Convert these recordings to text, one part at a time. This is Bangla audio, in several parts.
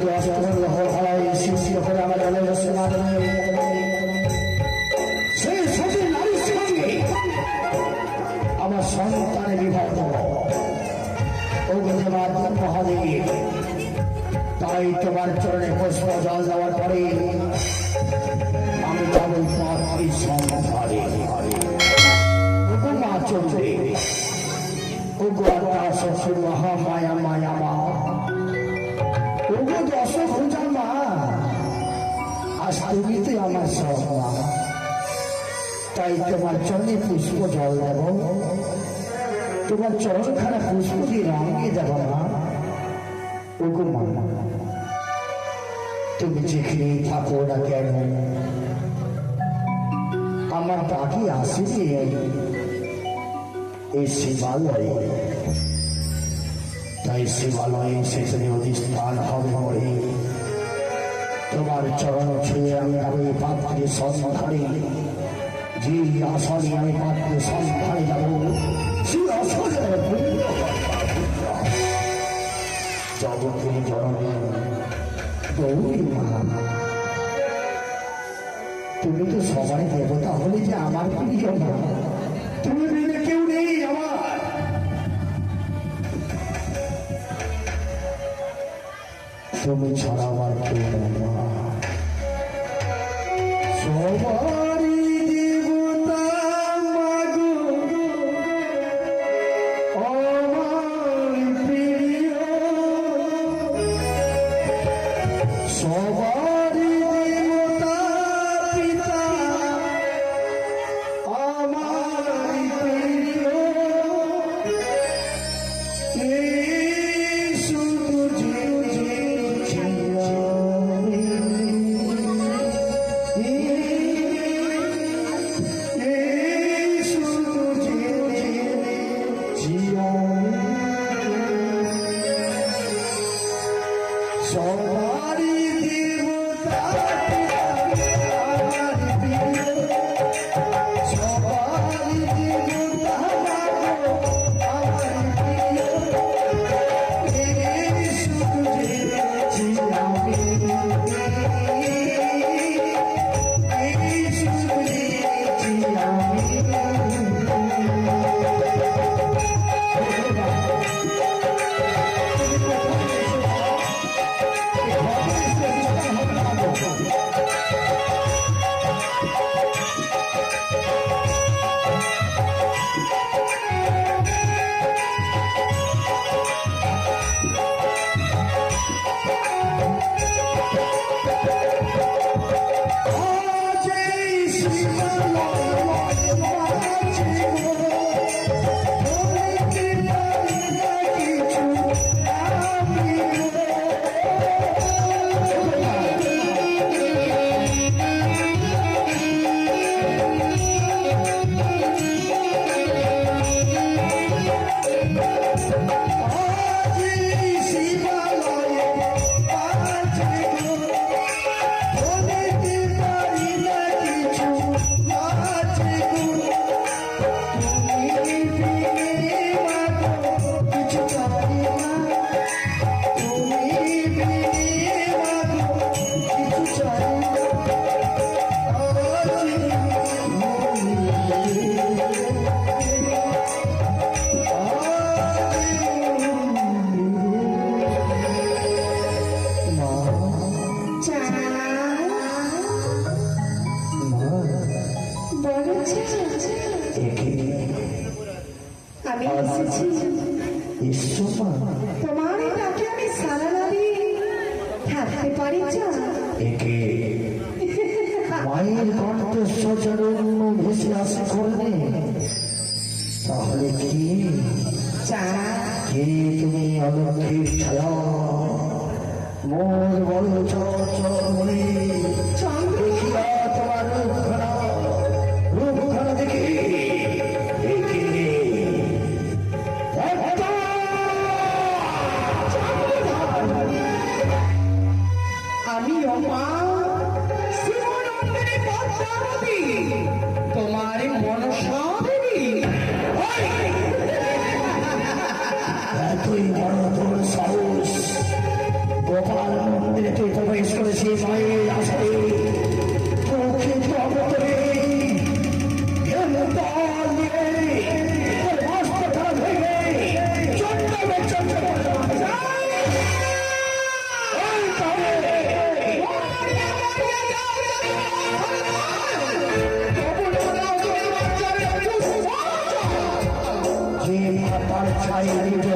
আজ অষ্টমী হয় শিশির করে আমার সেই সতী নারীর সঙ্গে আমার সন্তানের বিবাহ ওগুলোবার মহাদেবী। তাই তোমার চরণে পুষ্প জল দেওয়ার পরে আমি যাব এই সংসারে। ওগো মা চলবে, ওগো আল্লাহ শ্বশুর মহা মায়া মায়া মা, ওগো দশভুজা মা, আজ তুমি তো আমার সব মা। তাই তোমার চরণে পুষ্প জল দেব, তোমার চরণখানা পুষ্প দিয়ে রঙিয়ে দেব মা। ওগো মা, তুমি যেখানেই থাকো না কেন আমার ডাকি আসিনি এই শিবালয়ে। তাই শিবালয়ে সেখানে অধিষ্ঠান হবে বলে তোমার চরণ ছুঁয়ে আমি যাবো পাত্রে সন্ধানে। যে আসনে আমি পাত্রে সন্ধানে যাবো সেই আসনে জগতের জননী গৌরী মা। তুমি তো সবাই দেবতা হলে যে আমার প্রিয় মা, তুমি বিনে কেউ নেই আমার। তুমি ছাড়া আমার কেউ নেই মা। সবারই দেবতা মাগো আমার প্রিয়, সবারই দেবতা পিতা আমার প্রিয়। এই শুধু যে সবারই দেবতা আমার প্রিয়, সবারই দেবতা আমার প্রিয়। এই শুধু জেনেছি আমি, এই শুধু জেনেছি আমি। আমি এসেছি তোমার ডাকে আমি সারা রাতে থাকতে পারি। মায়ের কণ্ঠস্বর যেন ভেসে আসে করবে, তাহলে কি কে তুমি অলক্ষীর ছায়া মোর বড় চর মনে দেখিয়া তোমার রূপখানা দেখে আমি তোমার মনসা দেবী। এতই বড় তোর সাহস গোপাল প্রবেশ করেছি মায়ের আশায় তোকে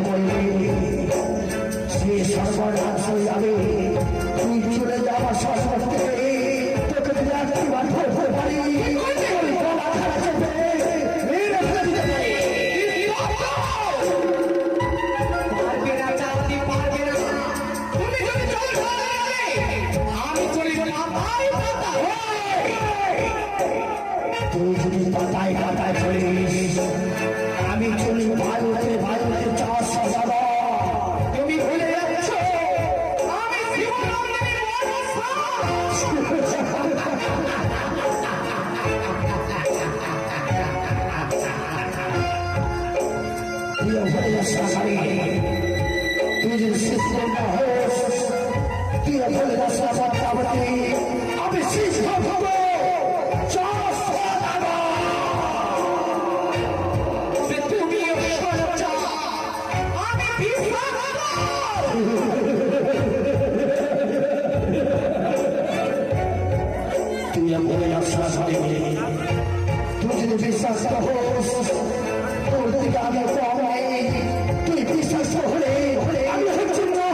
তবে সে সর্বনাশ হয়ে যাবে তুই চলে যাওয়া সর্বত তোকে বিরাটি বাঁধতে পারি তুই যদি পাতায় পাতায় চলিস আমি চলি ভালোতে ভালোতে চাষ যাব তুমি ভুলে যাচ্ছ তুই যদি সিস্টেম না হোস তুই ভুলে যাস আমি সিস্টেম হবো তুই আমাকে আশ্বাস দেবে তুই যদি বিশ্বাস হোস তোর দিকে আমি কমাই তুই বিশ্বাস হলে আমি হচ্ছি আমি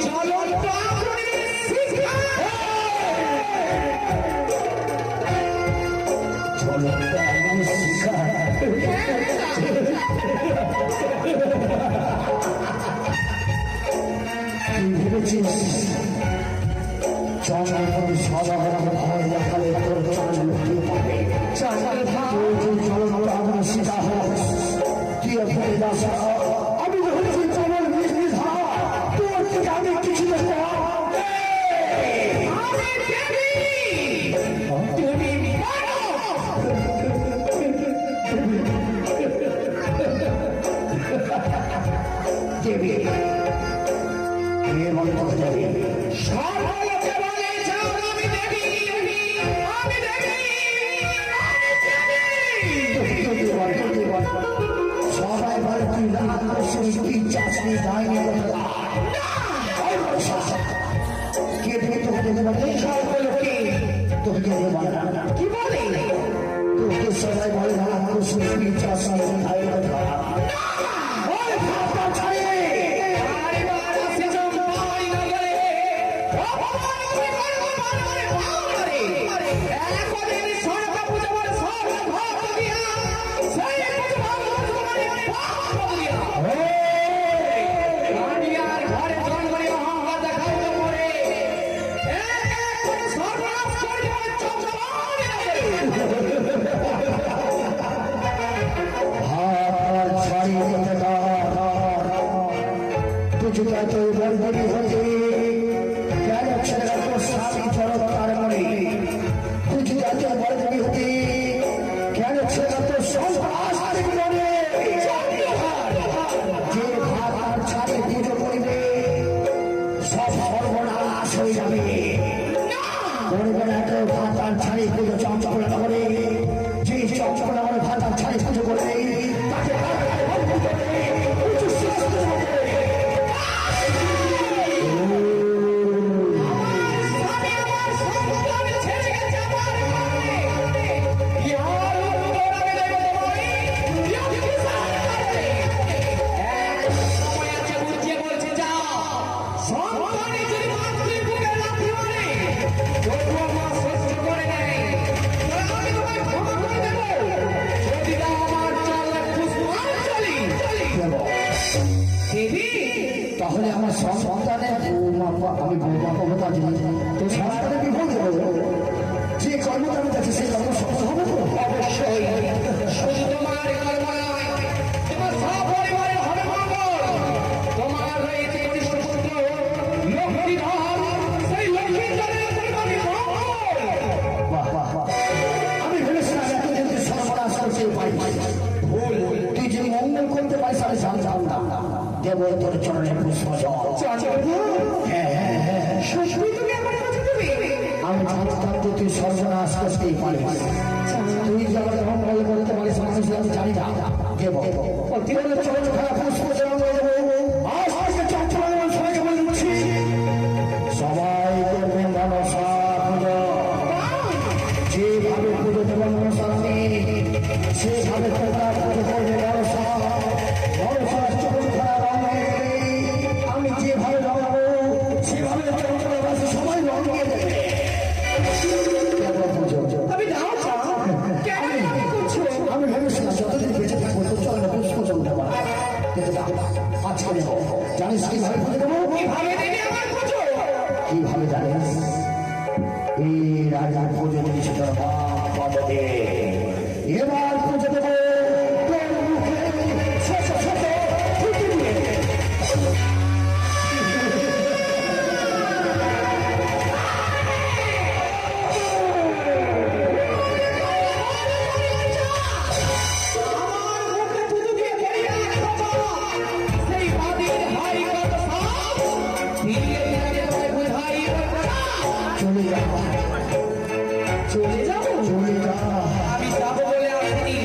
জ্বলন্ত ভেবেছিস চন্দ্র সদা ভয় দেখালে তোর আমি হচ্ছি চমন তোর থেকে আমি কিছু দেবী সবাই বলে তুই চাষনি যায়নি কে থেকে তোকে তোকে কি বলে তোকে সবাই বলে চাষনি বড় হতে কেন ছেলেরা তোর স্বামী জড়তার মনে তুই যদি এত বড় হতে কেন ছেলেরা তোর সন্তান মনে যে ভাত আর ছাড়ে পুজো করিবে সব সর্বনাশ হয়ে যাবে করবে না কেউ ভাত আর ছাড়ে পুজো চঞ্চলা করে যে চঞ্চলা করে ভাত আর ছাড়ে পুজো করবে তাকে তাহলে আমার সন্তানের আমি ক্ষমতা দিই তো সন্তানের বিভোগ দেবো যে কর্মটা আমি যাচ্ছি সেই কর্ম সফল হবে তো অবশ্যই শুধু তোমার কর্ম নয় তোমার সপরিবারের হবে মঙ্গল তোমার রয়েছে কনিষ্ঠ পুত্র লক্ষ্মীধর সেই লক্ষ্মীধরের আমি ভেবেছিলাম এতদিন সর্বনাশ করতে পারি ভুল তুই যদি মঙ্গল করতে পারিস আমি জানতাম দেব তোর চরণে পুষ্প আমি জানতাম যে তুই সর্বনাশ করতেই পারিস। তুই যাবার মঙ্গল বলতে পারিস মানুষ আমি জানি না দেব চরণ খারাপ পুষ্প সবাইকে বলে দিচ্ছি সবাই করবে মনসা পুজো। যেভাবে পুজো দেব মনসা আমি সেভাবে তোমরা পুজো করবে মনসা। মনসার চরণ খারাপ আমি যেভাবে রঙাবো সেভাবে চন্দ্রবাসী সবাই রঙ দিয়ে দেবে। আমি ভেবেছিলাম যতদিন বেঁচে থাকবো তো চরণে পুষ্প চলতে পারে, কিন্তু আজকে জানিস কিভাবে পুজো দেবো? কিভাবে জানিস? এই রাজার পুজো দিয়েছে তোর বাপ বাবাকে। এবার পুজো দেবো তোর মুখে শত শত থুতু দিয়ে। চলে যাবো চলে যা। আমি যাবো বলে আসিনি।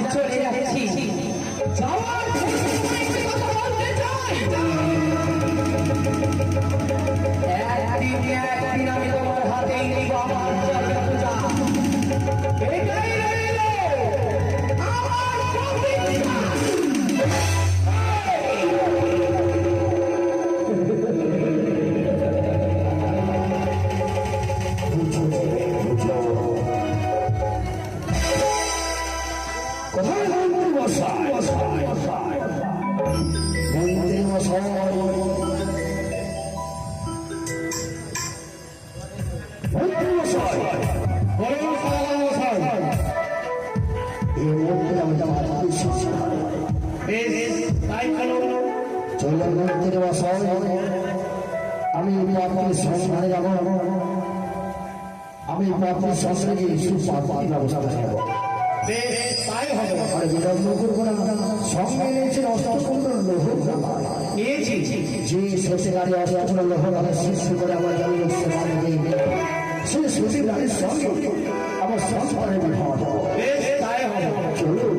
আমি চলে যাচ্ছি। যাওয়ার একটি কথা বলতে চাই। একদিন আমি তোমার হাতেই নিব আমার চরণ পূজা। এটাই রইল আমার প্রতিজ্ঞা। কোথায় মন্ত্রী মশাই? মন্ত্রী মশাই, মন্ত্রী মশাই, বলুন সালাম মশাই। এই মন্ত্রী আমি তোমার শিষ্য। বেশ, তাই ভালো। চলো মন্ত্রী মশাই, আমি পাত্রের সন্ধানে যাব। আমি পাত্রের সঙ্গে সুপাত্রের ব্যবস্থা নেব। তাই হবে। আর বিলম্ব করবো না। সঙ্গে নিয়েছেন অষ্টকুণ্ডল লোহ নিয়েছি। যে সত্যিকারী অষ্টকুণ্ডল লোহ তাদের সৃষ্টি করে আমার জমির সেবা নেবে, সে সত্যিকারীর সঙ্গে আমার সংসারে বিবাহ। তাই হবে। চলো